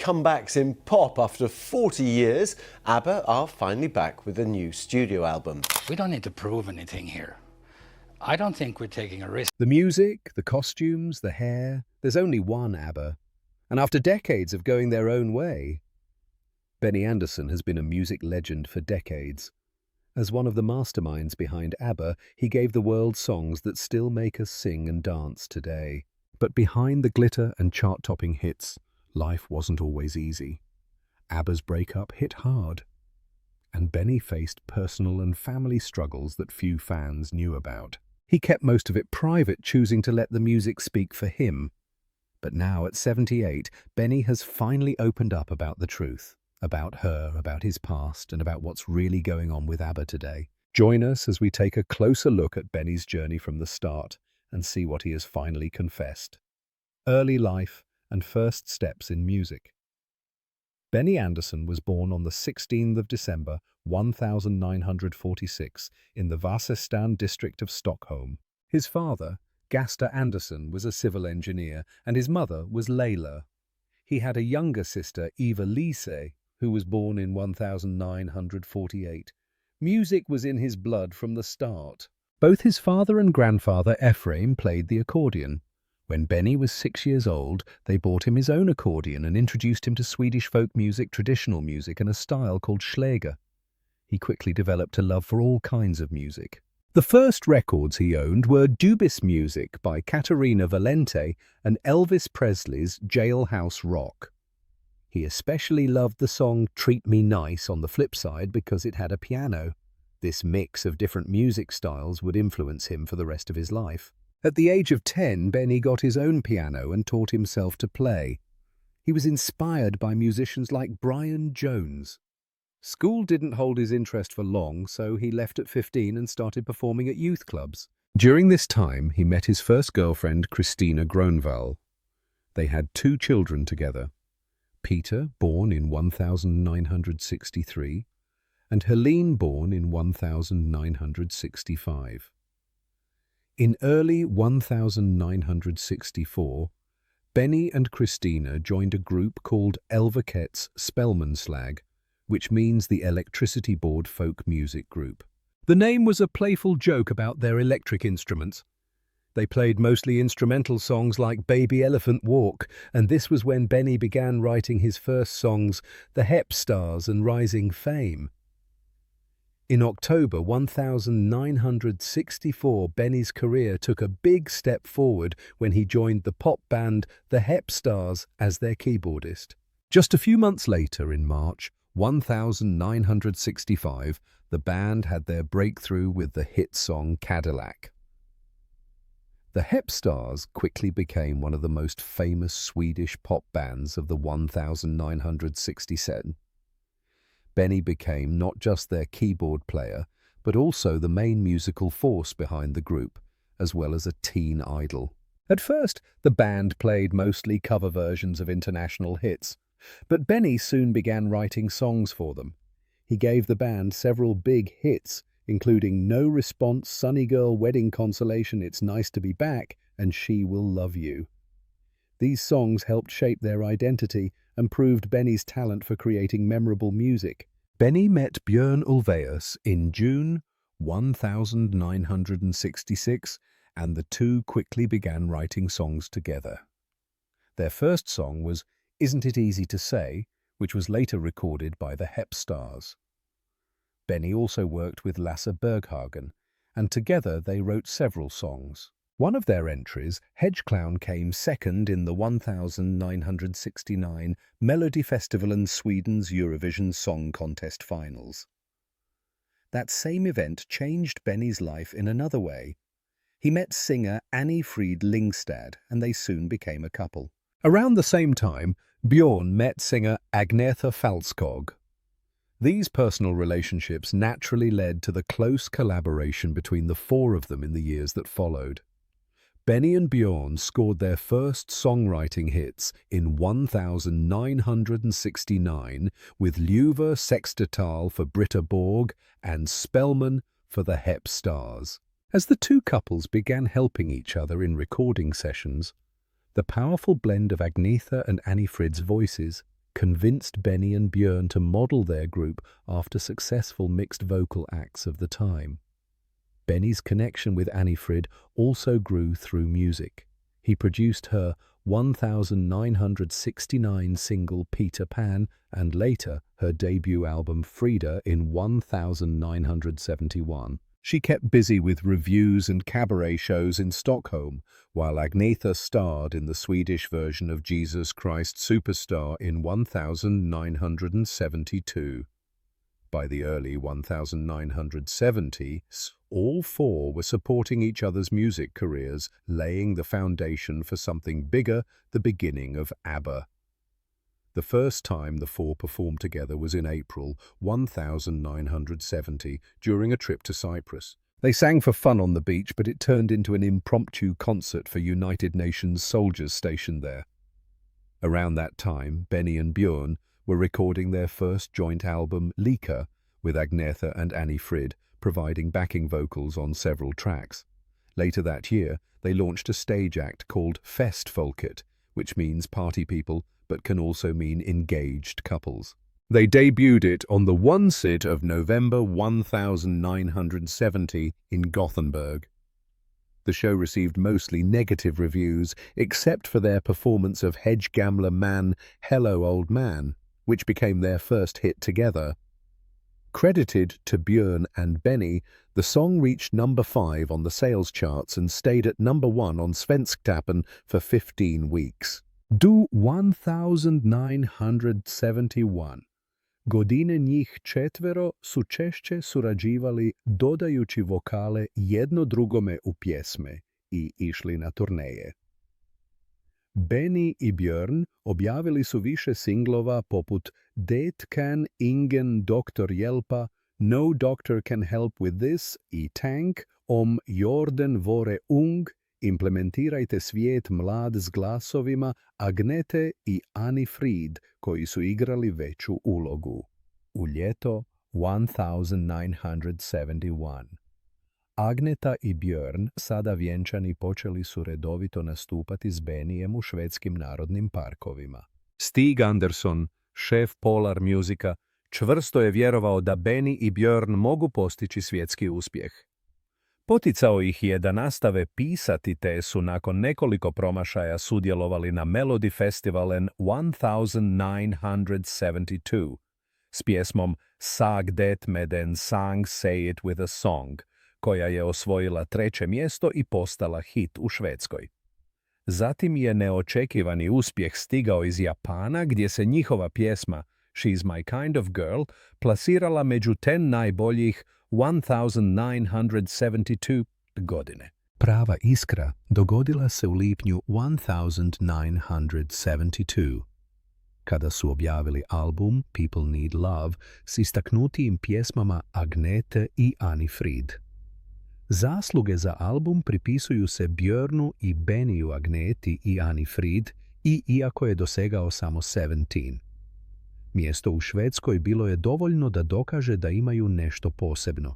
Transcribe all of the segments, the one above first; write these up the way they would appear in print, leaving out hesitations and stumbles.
comebacks in pop. After 40 years, ABBA are finally back with a new studio album. We don't need to prove anything here. I don't think we're taking a risk. The music, the costumes, the hair, there's only one ABBA. And after decades of going their own way, Benny Andersson has been a music legend for decades. As one of the masterminds behind ABBA, he gave the world songs that still make us sing and dance today. But behind the glitter and chart-topping hits, life wasn't always easy. ABBA's breakup hit hard, and Benny faced personal and family struggles that few fans knew about. He kept most of it private, choosing to let the music speak for him. But now, at 78, Benny has finally opened up about the truth, about her, about his past, and about what's really going on with ABBA today. Join us as we take a closer look at Benny's journey from the start and see what he has finally confessed. Early life and first steps in music. Benny Andersson was born on the 16th of December 1946 in the Vasastan district of Stockholm. His father, Gaster Andersson, was a civil engineer, and his mother was Leila. He had a younger sister, Eva-Lise, who was born in 1948. Music was in his blood from the start. Both his father and grandfather Ephraim played the accordion. When Benny was 6 years old, they bought him his own accordion and introduced him to Swedish folk music, traditional music, and a style called Schlager. He quickly developed a love for all kinds of music. The first records he owned were Dubis music by Caterina Valente and Elvis Presley's Jailhouse Rock. He especially loved the song Treat Me Nice on the flip side because it had a piano. This mix of different music styles would influence him for the rest of his life. At the age of 10, Benny got his own piano and taught himself to play. He was inspired by musicians like Brian Jones. School didn't hold his interest for long, so he left at 15 and started performing at youth clubs. During this time, he met his first girlfriend, Christina Gronvall. They had 2 children together, Peter, born in 1963, and Helene, born in 1965. In early 1964, Benny and Christina joined a group called Elverkets Spelmanslag, which means the Electricity Board folk music group. The name was a playful joke about their electric instruments. They played mostly instrumental songs like Baby Elephant Walk, and this was when Benny began writing his first songs, The Hep Stars and Rising Fame. In October 1964, Benny's career took a big step forward when he joined the pop band The Hep Stars as their keyboardist. Just a few months later, in March 1965, the band had their breakthrough with the hit song Cadillac. The Hep Stars quickly became one of the most famous Swedish pop bands of the 1967. Benny became not just their keyboard player, but also the main musical force behind the group, as well as a teen idol. At first, the band played mostly cover versions of international hits, but Benny soon began writing songs for them. He gave the band several big hits, including No Response, Sunny Girl, Wedding Consolation, It's Nice to Be Back, and She Will Love You. These songs helped shape their identity and proved Benny's talent for creating memorable music. Benny met Björn Ulvaeus in June 1966, and the two quickly began writing songs together. Their first song was Isn't It Easy to Say, which was later recorded by the Hep Stars. Benny also worked with Lasse Berghagen, and together they wrote several songs. One of their entries, Hedgeclown, came second in the 1969 Melodifestivalen Sweden's Eurovision Song Contest finals. That same event changed Benny's life in another way. He met singer Annie Frid Lingstad, and they soon became a couple. Around the same time, Björn met singer Agnetha Falskog. These personal relationships naturally led to the close collaboration between the four of them in the years that followed. Benny and Björn scored their first songwriting hits in 1969 with Ljuva Sextetal for Britta Borg and Spellman for the Hep Stars. As the two couples began helping each other in recording sessions, the powerful blend of Agnetha and Annie Frid's voices convinced Benny and Björn to model their group after successful mixed vocal acts of the time. Benny's connection with Anni-Frid also grew through music. He produced her 1969 single Peter Pan and later her debut album Frida in 1971. She kept busy with reviews and cabaret shows in Stockholm, while Agnetha starred in the Swedish version of Jesus Christ Superstar in 1972. By the early 1970s, all four were supporting each other's music careers, laying the foundation for something bigger, the beginning of ABBA. The first time the four performed together was in April 1970 during a trip to Cyprus. They sang for fun on the beach, but it turned into an impromptu concert for United Nations soldiers stationed there. Around that time, Benny and Björn were recording their first joint album, Lika, with Agnetha and Anni-Frid providing backing vocals on several tracks. Later that year, they launched a stage act called Festfolket, which means party people, but can also mean engaged couples. They debuted it on the 1 of November 1970 in Gothenburg. The show received mostly negative reviews, except for their performance of Hedge Gamla Man, Hello Old Man, which became their first hit together. Credited to Björn and Benny, the song reached number 5 on the sales charts and stayed at number 1 on Svensktoppen for 15 weeks. Do 1971. Godine njih četvero su češće surađivali dodajući vokale jedno drugome u pjesme I išli na turneje. Benny i Björn objavili su više singlova poput Det kan ingen doktor hjälpa, No doctor can help with this I Tank, Om jorden vore ung, Implementirajte svijet mlad s glasovima Agnete I Anni-Frid, koji su igrali veću ulogu. U ljeto 1971. Agneta I Björn, sada vjenčani, počeli su redovito nastupati s Benijem u švedskim narodnim parkovima. Stig Andersson, šef Polar Musica, čvrsto je vjerovao da Benny i Björn mogu postići svjetski uspjeh. Poticao ih je da nastave pisati, te su nakon nekoliko promašaja sudjelovali na Melody Festivalen 1972 s pjesmom Sag det med en sang, say it with a song, koja je osvojila 3. mjesto I postala hit u Švedskoj. Zatim je neočekivani uspjeh stigao iz Japana, gdje se njihova pjesma She's My Kind of Girl plasirala među 10 najboljih 1972 godine. Prava iskra dogodila se u lipnju 1972, kada su objavili album People Need Love s istaknutijim pjesmama Agnete I Anni-Frid. Zasluge za album pripisuju se Björnu I Benniju Agneti I Anni-Frid iako je dosegao samo 17. Mjesto u Švedskoj bilo je dovoljno da dokaže da imaju nešto posebno.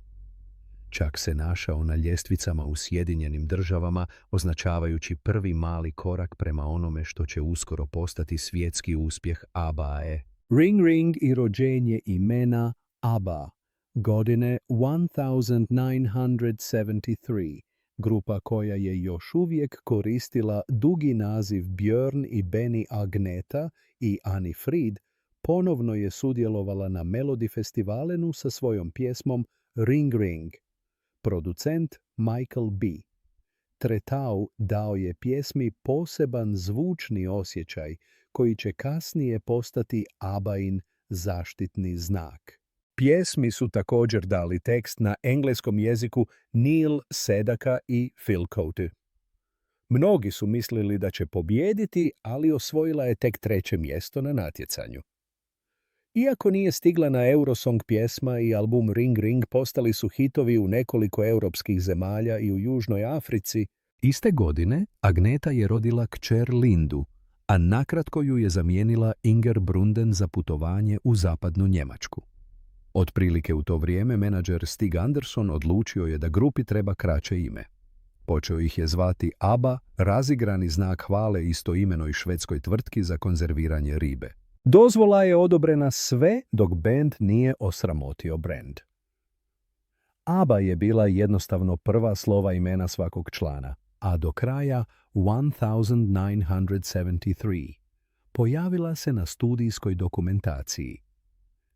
Čak se našao na ljestvicama u Sjedinjenim Državama, označavajući prvi mali korak prema onome što će uskoro postati svjetski uspjeh ABBA-e. Ring Ring I rođenje imena ABBA. Godine 1973. Grupa koja je još uvijek koristila dugi naziv Björn I Benny Agneta I Anni-Frid, ponovno je sudjelovala na Melody Festivalenu sa svojom pjesmom Ring Ring. Producent Michael B. Tretau dao je pjesmi poseban zvučni osjećaj koji će kasnije postati ABBA-in zaštitni znak. Pjesmi su također dali tekst na engleskom jeziku Neil Sedaka I Phil Cote. Mnogi su mislili da će pobijediti, ali osvojila je tek 3. mjesto na natjecanju. Iako nije stigla na Eurosong, pjesma I album Ring Ring postali su hitovi u nekoliko europskih zemalja I u Južnoj Africi. Iste godine Agneta je rodila kćer Lindu, a nakratko ju je zamijenila Inger Brunden za putovanje u zapadnu Njemačku. Otprilike u to vrijeme menadžer Stig Andersson odlučio je da grupi treba kraće ime. Počeo ih je zvati ABBA, razigrani znak hvale istoimenoj švedskoj tvrtki za konzerviranje ribe. Dozvola je odobrena sve dok bend nije osramotio brand. ABBA je bila jednostavno prva slova imena svakog člana, a do kraja 1973 pojavila se na studijskoj dokumentaciji.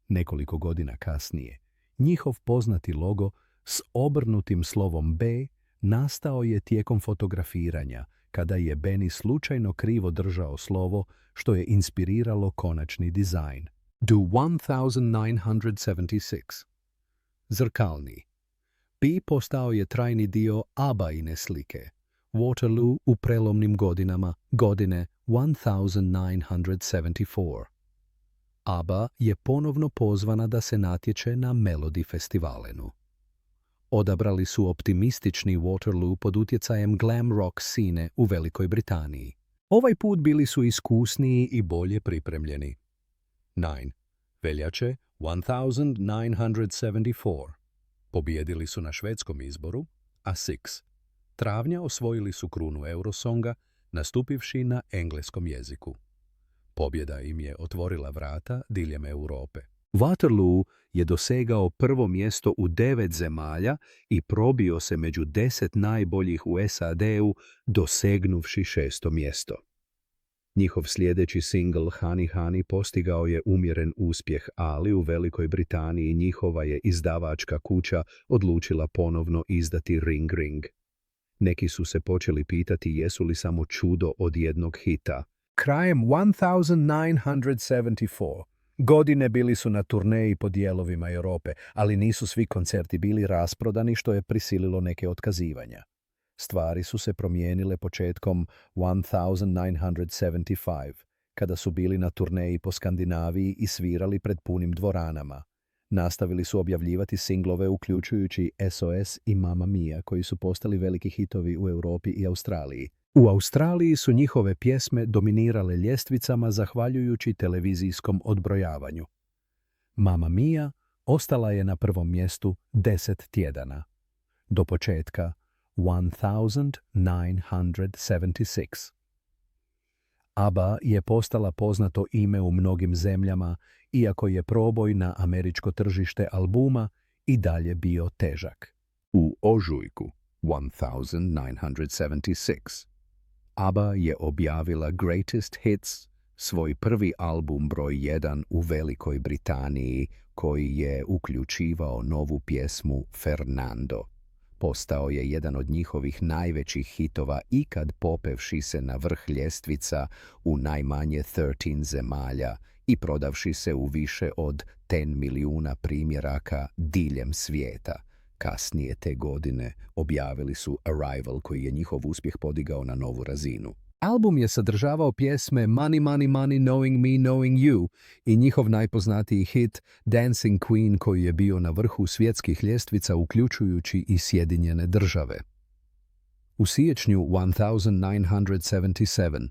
Nekoliko godina kasnije, njihov poznati logo s obrnutim slovom B nastao je tijekom fotografiranja, kada je Benny slučajno krivo držao slovo, što je inspiriralo konačni dizajn. Do 1976. Zrcalni. B postao je trajni dio ABBA-ine slike. Waterloo u prelomnim godinama godine 1974. ABBA je ponovno pozvana da se natječe na Melody festivalenu. Odabrali su optimistični Waterloo pod utjecajem glam rock scene u Velikoj Britaniji. Ovaj put bili su iskusniji i bolje pripremljeni. 9. Veljače 1974. Pobijedili su na švedskom izboru, a 6. travnja osvojili su krunu Eurosonga, nastupivši na engleskom jeziku. Pobjeda im je otvorila vrata diljem Europe. Waterloo je dosegao prvo mjesto u 9 zemalja i probio se među 10 najboljih u SAD-u, dosegnuvši 6. mjesto. Njihov sljedeći singl Honey Honey postigao je umjeren uspjeh, ali u Velikoj Britaniji njihova je izdavačka kuća odlučila ponovno izdati Ring Ring. Neki su se počeli pitati jesu li samo čudo od jednog hita. Krajem 1974. godine bili su na turneji po dijelovima Europe, ali nisu svi koncerti bili rasprodani, što je prisililo neke otkazivanja. Stvari su se promijenile početkom 1975, kada su bili na turneji po Skandinaviji i svirali pred punim dvoranama. Nastavili su objavljivati singlove uključujući SOS i Mamma Mia, koji su postali veliki hitovi u Europi i Australiji. U Australiji su njihove pjesme dominirale ljestvicama zahvaljujući televizijskom odbrojavanju. Mamma Mia ostala je na prvom mjestu 10 tjedana. Do početka 1976. ABBA je postala poznato ime u mnogim zemljama, iako je proboj na američko tržište albuma i dalje bio težak. U ožujku 1976. ABBA je objavila Greatest Hits, svoj prvi album broj 1 u Velikoj Britaniji, koji je uključivao novu pjesmu Fernando. Postao je jedan od njihovih najvećih hitova ikad, popevši se na vrh ljestvica u najmanje 13 zemalja i prodavši se u više od 10 milijuna primjeraka diljem svijeta. Kasnije te godine objavili su Arrival, koji je njihov uspjeh podigao na novu razinu. Album je sadržavao pjesme Money, Money, Money, Knowing Me, Knowing You i njihov najpoznatiji hit Dancing Queen, koji je bio na vrhu svjetskih ljestvica uključujući i Sjedinjene Države. U siječnju 1977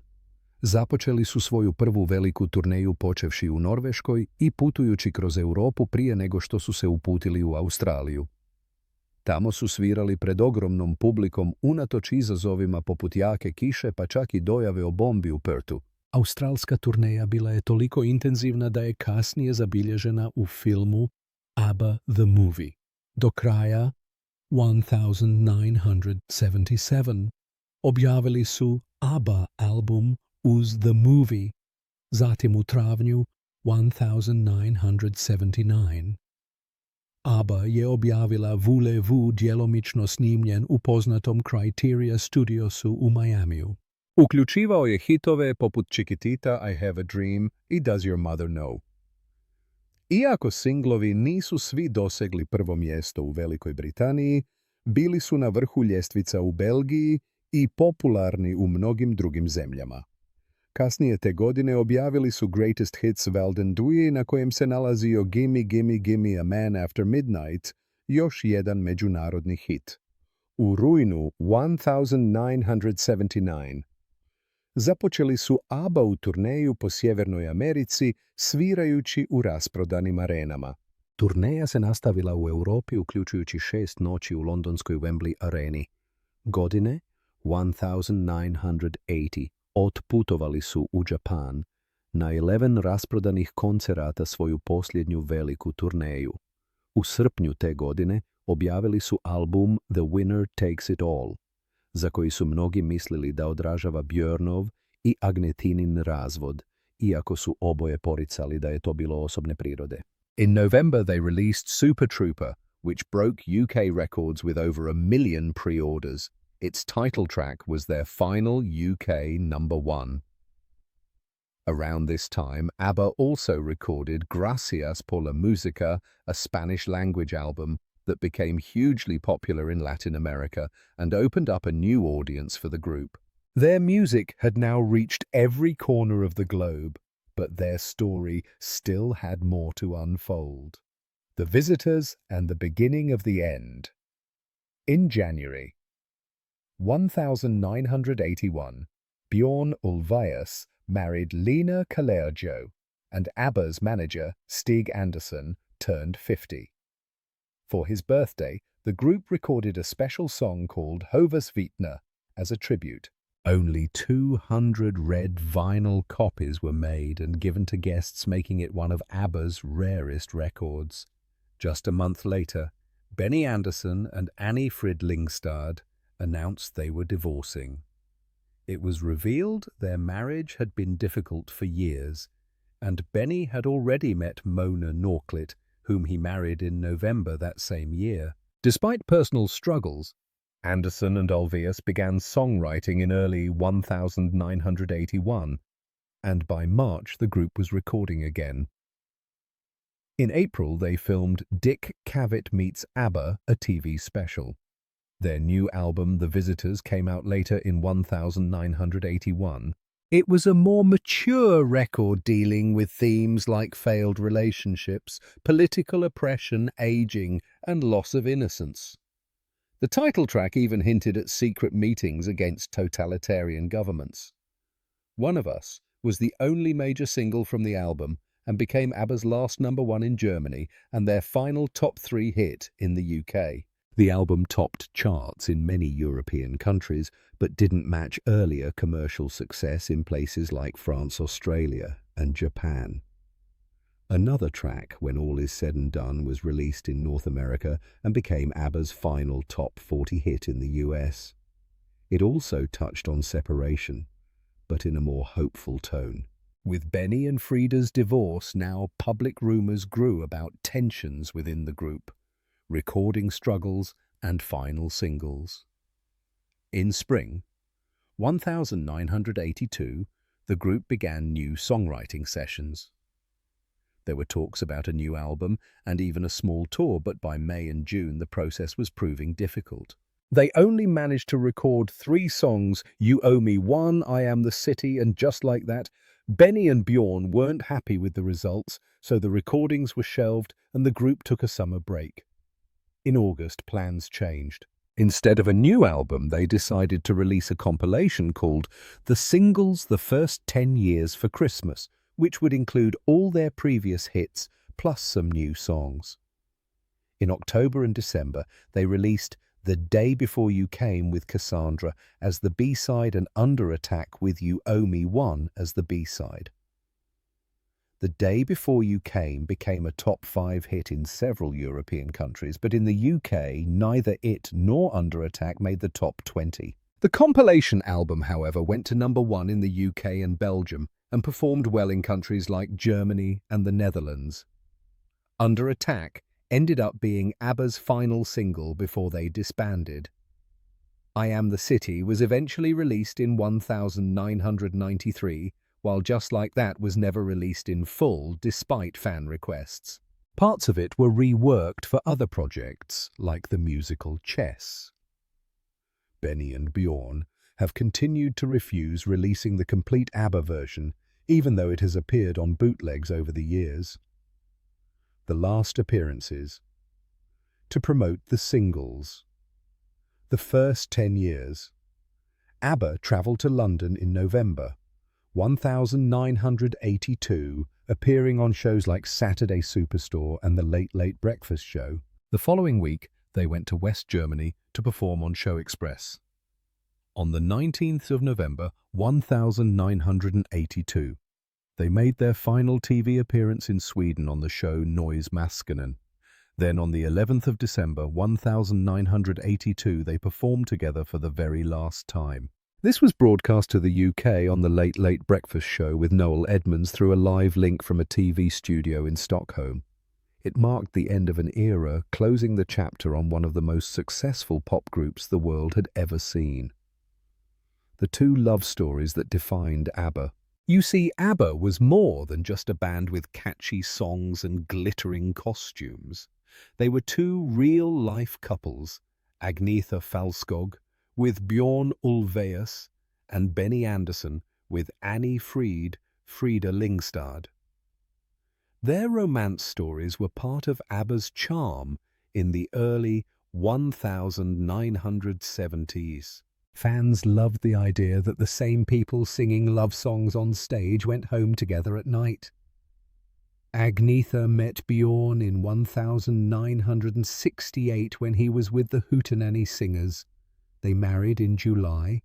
započeli su svoju prvu veliku turneju počevši u Norveškoj i putujući kroz Europu prije nego što su se uputili u Australiju. Tamo su svirali pred ogromnom publikom unatoč izazovima poput jake kiše, pa čak i dojave o bombi u Perthu. Australska turneja bila je toliko intenzivna da je kasnije zabilježena u filmu ABBA the Movie. Do kraja 1977 objavili su ABBA album uz The Movie, zatim u travnju 1979. ABBA je objavila Voulez-vous djelomično snimljen u poznatom Criteria Studiosu u Majamiju. Uključivao je hitove poput Chiquitita, I Have a Dream i Does Your Mother Know. Iako singlovi nisu svi dosegli prvo mjesto u Velikoj Britaniji, bili su na vrhu ljestvica u Belgiji i popularni u mnogim drugim zemljama. Kasnije te godine objavili su Greatest Hits Velden Dui, na kojem se nalazio Gimme, Gimme, Gimme a Man After Midnight, još jedan međunarodni hit. U rujnu 1979 započeli su ABBA-u turneju po Sjevernoj Americi, svirajući u rasprodanim arenama. Turneja se nastavila u Europi, uključujući 6 noći u londonskoj Wembley areni. Godine 1980 otputovali su u Japan, na 11 rasprodanih koncerata svoju posljednju veliku turneju. U srpnju te godine objavili su album The Winner Takes It All, za koji su mnogi mislili da odražava Björnov i Agnetinin razvod, iako su oboje poricali da je to bilo osobne prirode. In November they released Super Trooper, which broke UK records with over 1 million pre-orders. Its title track was their final UK #1. Around this time, ABBA also recorded Gracias por la Música, a Spanish-language album that became hugely popular in Latin America and opened up a new audience for the group. Their music had now reached every corner of the globe, but their story still had more to unfold. The Visitors and the Beginning of the End. In January 1981, Björn Ulvaeus married Lena Kalerjo, and ABBA's manager, Stig Andersson, turned 50. For his birthday, the group recorded a special song called Höversvittne as a tribute. Only 200 red vinyl copies were made and given to guests, making it one of ABBA's rarest records. Just a month later, Benny Andersson and Annie Fridlingstad announced they were divorcing. It was revealed their marriage had been difficult for years, and Benny had already met Mona Norklit, whom he married in November that same year. Despite personal struggles, Andersson and Ulvaeus began songwriting in early 1981, and by March the group was recording again. In April they filmed Dick Cavett Meets ABBA, a TV special. Their new album, The Visitors, came out later in 1981. It was a more mature record dealing with themes like failed relationships, political oppression, aging, and loss of innocence. The title track even hinted at secret meetings against totalitarian governments. One of Us was the only major single from the album and became ABBA's last #1 in Germany and their final top 3 hit in the UK. The album topped charts in many European countries, but didn't match earlier commercial success in places like France, Australia, and Japan. Another track, When All Is Said and Done, was released in North America and became ABBA's final top 40 hit in the US. It also touched on separation, but in a more hopeful tone. With Benny and Frida's divorce, now public rumors grew about tensions within the group, recording struggles, and final singles. In spring 1982, the group began new songwriting sessions. There were talks about a new album and even a small tour, but by May and June the process was proving difficult. They only managed to record 3 songs, You Owe Me One, I Am the City, and Just Like That. Benny and Björn weren't happy with the results, so the recordings were shelved and the group took a summer break. In August, plans changed. Instead of a new album, they decided to release a compilation called The Singles The First 10 Years for Christmas, which would include all their previous hits plus some new songs. In October and December, they released The Day Before You Came with Cassandra as the B-side and Under Attack with You Owe Me One as the B-side. The Day Before You Came became a top 5 hit in several European countries, but in the UK, neither it nor Under Attack made the top 20. The compilation album, however, went to #1 in the UK and Belgium and performed well in countries like Germany and the Netherlands. Under Attack ended up being ABBA's final single before they disbanded. I Am the City was eventually released in 1993, while Just Like That was never released in full despite fan requests. Parts of it were reworked for other projects, like the musical Chess. Benny and Björn have continued to refuse releasing the complete ABBA version, even though it has appeared on bootlegs over the years. The last appearances. To promote the singles. The first 10 years. ABBA travelled to London in November 1982, appearing on shows like Saturday Superstore and The Late Late Breakfast Show. The following week, they went to West Germany to perform on Show Express. On the 19th of November 1982, They made their final TV appearance in Sweden on the show Maskinen. Then on the 11th of December 1982 they performed together for the very last time. This was broadcast to the UK on the Late Late Breakfast Show with Noel Edmonds through a live link from a TV studio in Stockholm. It marked the end of an era, closing the chapter on one of the most successful pop groups the world had ever seen. The two love stories that defined ABBA. You see, ABBA was more than just a band with catchy songs and glittering costumes. They were two real-life couples, Agnetha Fältskog with Björn Ulvaeus and Benny Andersson with Annie Frida Lyngstad. Their romance stories were part of ABBA's charm in the early 1970s. Fans loved the idea that the same people singing love songs on stage went home together at night. Agnetha met Björn in 1968 when he was with the Hootenanny Singers. They married in July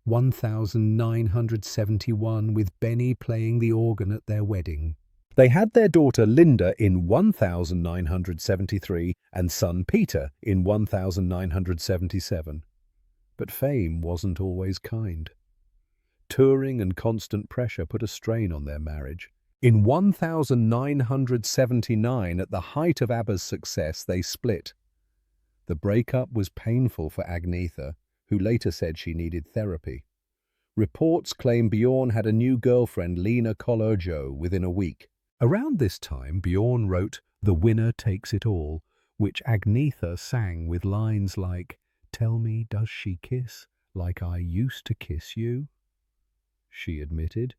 1971 with Benny playing the organ at their wedding. They had their daughter Linda in 1973 and son Peter in 1977. But fame wasn't always kind. Touring and constant pressure put a strain on their marriage. In 1979, at the height of ABBA's success, they split. The breakup was painful for Agnetha, who later said she needed therapy. Reports claim Björn had a new girlfriend, Lena Kollerjo, within a week. Around this time, Björn wrote The Winner Takes It All, which Agnetha sang with lines like, "Tell me, does she kiss like I used to kiss you?" She admitted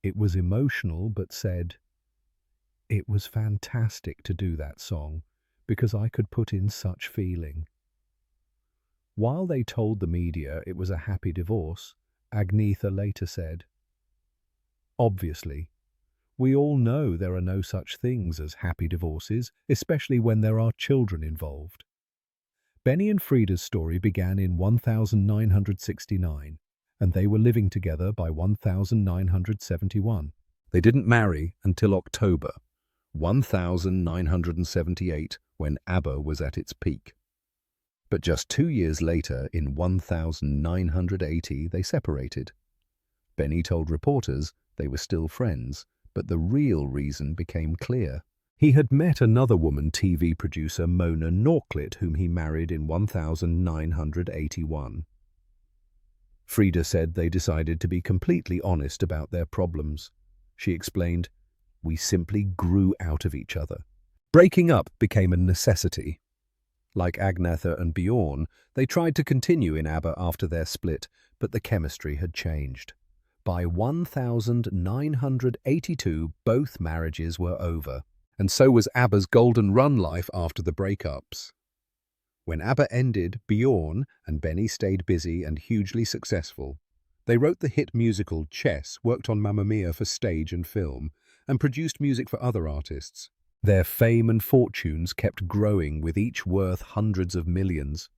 it was emotional, but said, "It was fantastic to do that song because I could put in such feeling." While they told the media it was a happy divorce, Agnetha later said, "Obviously, we all know there are no such things as happy divorces, especially when there are children involved." Benny and Frida's story began in 1969, and they were living together by 1971. They didn't marry until October 1978, when ABBA was at its peak. But just 2 years later, in 1980, they separated. Benny told reporters they were still friends, but the real reason became clear. He had met another woman, TV producer Mona Norklit, whom he married in 1981. Frida said they decided to be completely honest about their problems. She explained, "We simply grew out of each other." Breaking up became a necessity. Like Agnetha and Björn, they tried to continue in ABBA after their split, but the chemistry had changed. By 1982, both marriages were over, and so was ABBA's golden run life after the breakups. When ABBA ended, Björn and Benny stayed busy and hugely successful. They wrote the hit musical Chess, worked on Mamma Mia for stage and film, and produced music for other artists. Their fame and fortunes kept growing, with each worth hundreds of millions.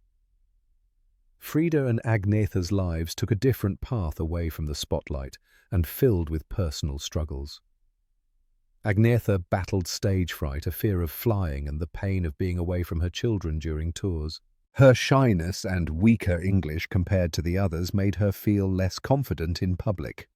Frida and Agnetha's lives took a different path away from the spotlight and filled with personal struggles. Agnetha battled stage fright, a fear of flying, and the pain of being away from her children during tours. Her shyness and weaker English compared to the others made her feel less confident in public.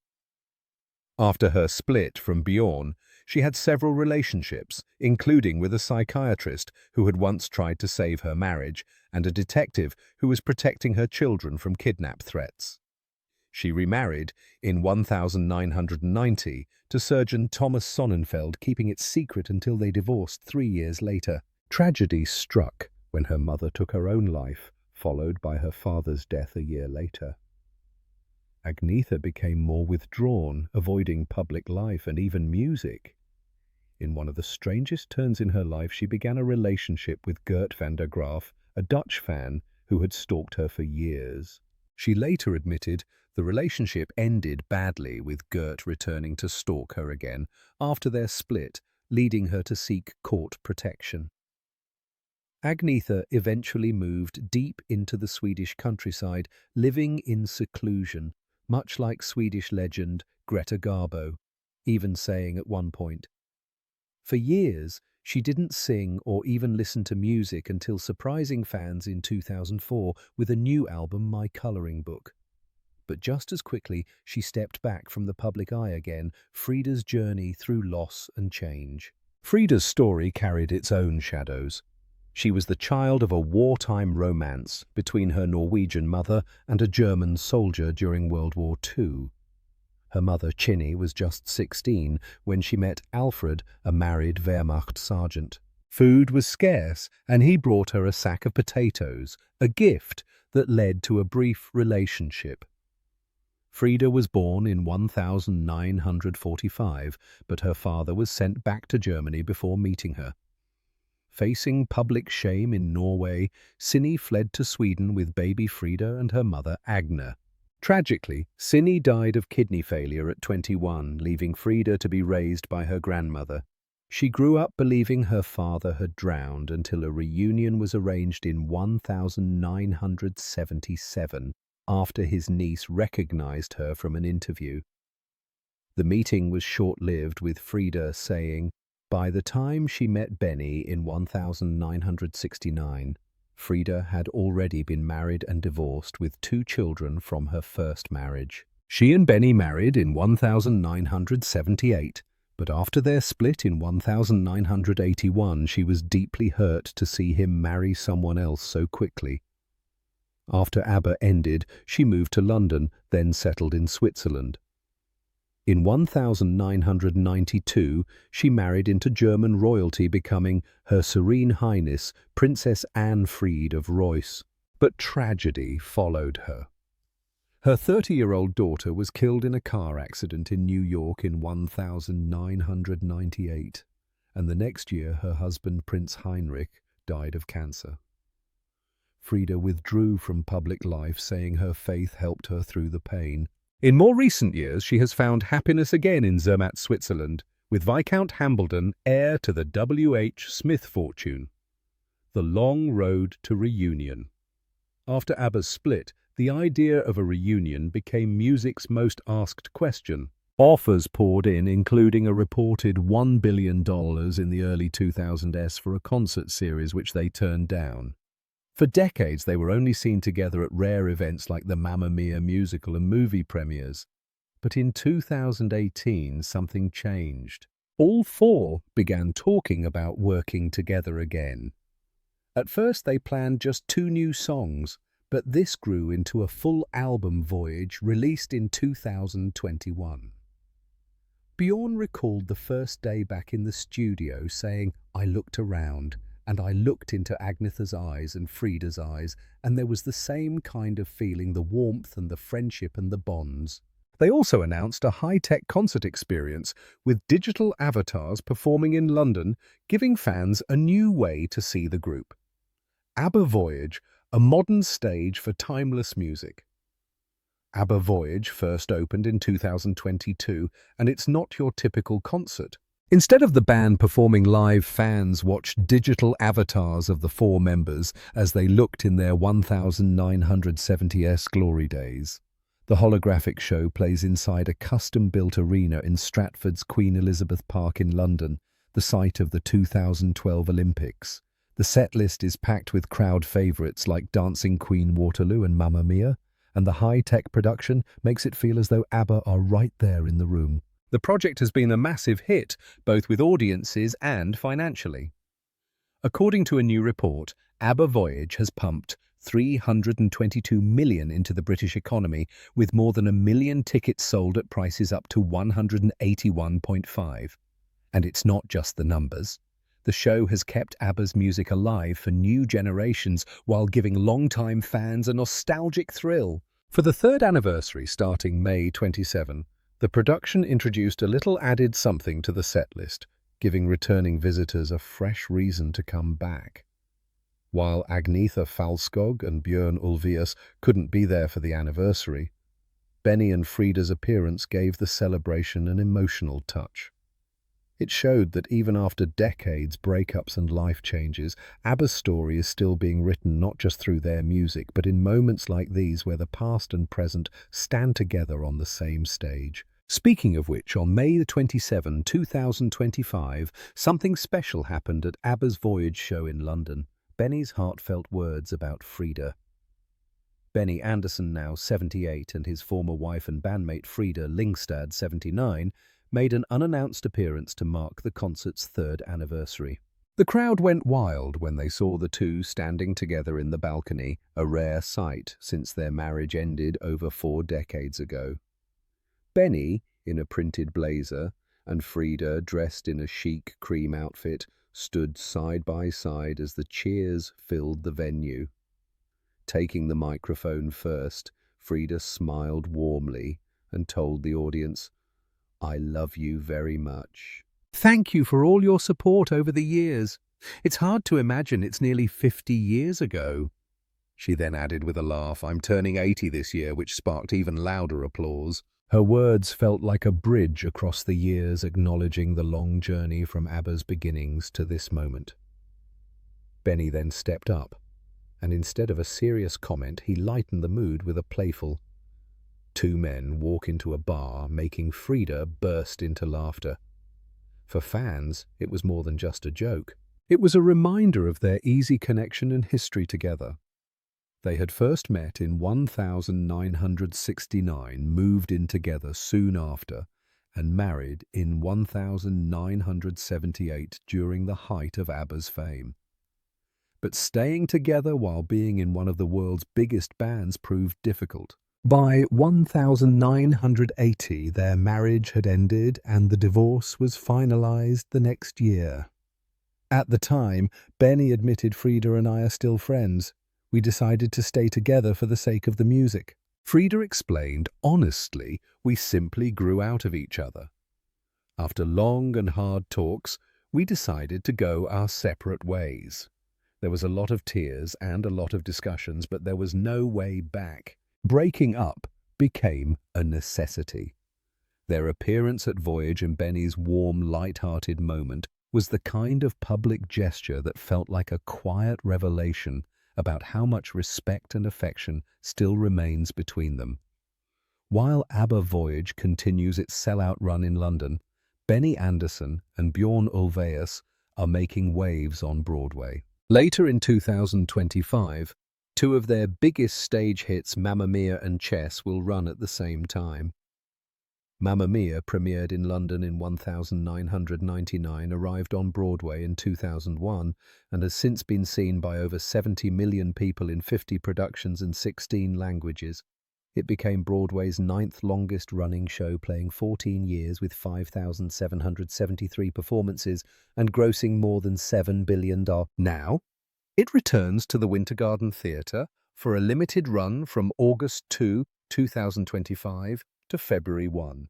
After her split from Björn, she had several relationships, including with a psychiatrist who had once tried to save her marriage and a detective who was protecting her children from kidnap threats. She remarried in 1990 to surgeon Thomas Sonnenfeld, keeping it secret until they divorced 3 years later. Tragedy struck when her mother took her own life, followed by her father's death a year later. Agnetha became more withdrawn, avoiding public life and even music. In one of the strangest turns in her life, she began a relationship with Gert van der Graaf, a Dutch fan who had stalked her for years. She later admitted the relationship ended badly, with Gert returning to stalk her again after their split, leading her to seek court protection. Agnetha eventually moved deep into the Swedish countryside, living in seclusion, much like Swedish legend Greta Garbo. even saying at one point, "For years, she didn't sing or even listen to music until surprising fans in 2004 with a new album, My Coloring Book." But just as quickly, she stepped back from the public eye again, Frida's journey through loss and change. Frida's story carried its own shadows. She was the child of a wartime romance between her Norwegian mother and a German soldier during World War II. Her mother, Chinny, was just 16 when she met Alfred, a married Wehrmacht sergeant. Food was scarce, and he brought her a sack of potatoes, a gift that led to a brief relationship. Frida was born in 1945, but her father was sent back to Germany before meeting her. Facing public shame in Norway, Sinni fled to Sweden with baby Frida and her mother Agna. Tragically, Sinni died of kidney failure at 21, leaving Frida to be raised by her grandmother. She grew up believing her father had drowned until a reunion was arranged in 1977 after his niece recognized her from an interview. The meeting was short-lived, with Frida saying, by the time she met Benny in 1969, Frida had already been married and divorced with 2 children from her first marriage. She and Benny married in 1978, but after their split in 1981, she was deeply hurt to see him marry someone else so quickly. After ABBA ended, she moved to London, then settled in Switzerland. In 1992, she married into German royalty, becoming Her Serene Highness Princess Anne Fried of Reuss. But tragedy followed her. Her 30-year-old daughter was killed in a car accident in New York in 1998, and the next year her husband Prince Heinrich died of cancer. Frida withdrew from public life, saying her faith helped her through the pain. In more recent years, she has found happiness again in Zermatt, Switzerland, with Viscount Hambledon, heir to the W.H. Smith fortune. The long road to reunion. After ABBA's split, the idea of a reunion became music's most asked question. Offers poured in, including a reported $1 billion in the early 2000s for a concert series, which they turned down. For decades, they were only seen together at rare events like the Mamma Mia musical and movie premieres. But in 2018, something changed. All 4 began talking about working together again. At first, they planned just 2 new songs, but this grew into a full album voyage released in 2021. Bjorn recalled the first day back in the studio, saying, "I looked around, and I looked into Agnetha's eyes and Frida's eyes, and there was the same kind of feeling, the warmth and the friendship and the bonds." They also announced a high-tech concert experience with digital avatars performing in London, giving fans a new way to see the group. ABBA Voyage, a modern stage for timeless music. ABBA Voyage first opened in 2022, and it's not your typical concert. Instead of the band performing live, fans watched digital avatars of the 4 members as they looked in their 1970s glory days. The holographic show plays inside a custom-built arena in Stratford's Queen Elizabeth Park in London, the site of the 2012 Olympics. The set list is packed with crowd favourites like Dancing Queen Waterloo and Mamma Mia, and the high-tech production makes it feel as though ABBA are right there in the room. The project has been a massive hit, both with audiences and financially. According to a new report, ABBA Voyage has pumped $322 million into the British economy, with more than 1 million tickets sold at prices up to $181.5. And it's not just the numbers. The show has kept ABBA's music alive for new generations while giving long-time fans a nostalgic thrill. For the 3rd anniversary, starting May 27, the production introduced a little added something to the set list, giving returning visitors a fresh reason to come back. While Agnetha Fältskog and Björn Ulvaeus couldn't be there for the anniversary, Benny and Frida's appearance gave the celebration an emotional touch. It showed that even after decades, breakups and life changes, ABBA's story is still being written not just through their music, but in moments like these where the past and present stand together on the same stage. Speaking of which, on May 27, 2025, something special happened at ABBA's Voyage show in London. Benny's heartfelt words about Frida. Benny Andersson, now 78, and his former wife and bandmate Frida Lyngstad, 79, made an unannounced appearance to mark the concert's third anniversary. The crowd went wild when they saw the two standing together in the balcony, a rare sight since their marriage ended over 4 decades ago. Benny, in a printed blazer, and Frida, dressed in a chic cream outfit, stood side by side as the cheers filled the venue. Taking the microphone first, Frida smiled warmly and told the audience, "I love you very much. Thank you for all your support over the years. It's hard to imagine it's nearly 50 years ago." She then added with a laugh, "I'm turning 80 this year," which sparked even louder applause. Her words felt like a bridge across the years, acknowledging the long journey from ABBA's beginnings to this moment. Benny then stepped up, and instead of a serious comment, he lightened the mood with a playful, "Two men walk into a bar," making Frida burst into laughter. For fans, it was more than just a joke. It was a reminder of their easy connection and history together. They had first met in 1969, moved in together soon after, and married in 1978 during the height of ABBA's fame. But staying together while being in one of the world's biggest bands proved difficult. By 1980, their marriage had ended and the divorce was finalized the next year. At the time, Benny admitted, "Frida and I are still friends. We decided to stay together for the sake of the music." Frida explained, "Honestly, we simply grew out of each other. After long and hard talks, we decided to go our separate ways. There was a lot of tears and a lot of discussions, but there was no way back. Breaking up became a necessity." Their appearance at Voyage and Benny's warm, light-hearted moment was the kind of public gesture that felt like a quiet revelation about how much respect and affection still remains between them. While ABBA Voyage continues its sellout run in London, Benny Andersson and Bjorn Ulvaeus are making waves on Broadway. Later in 2025, two of their biggest stage hits, Mamma Mia and Chess, will run at the same time. Mamma Mia premiered in London in 1999, arrived on Broadway in 2001, and has since been seen by over 70 million people in 50 productions and 16 languages. It became Broadway's 9th longest running show, playing 14 years with 5,773 performances and grossing more than $7 billion. Now, it returns to the Winter Garden Theatre for a limited run from August 2, 2025 to February 1,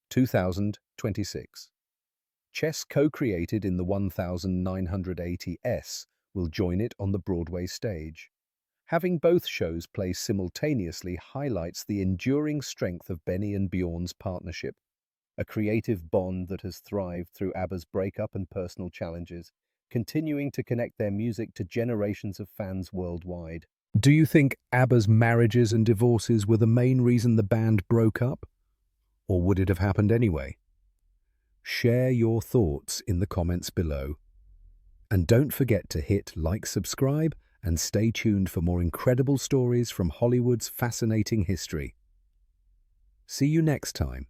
2026. Chess, co-created in the 1980s, will join it on the Broadway stage. Having both shows play simultaneously highlights the enduring strength of Benny and Bjorn's partnership, a creative bond that has thrived through ABBA's breakup and personal challenges, continuing to connect their music to generations of fans worldwide. Do you think ABBA's marriages and divorces were the main reason the band broke up? Or would it have happened anyway? Share your thoughts in the comments below. And don't forget to hit like, subscribe, and stay tuned for more incredible stories from Hollywood's fascinating history. See you next time.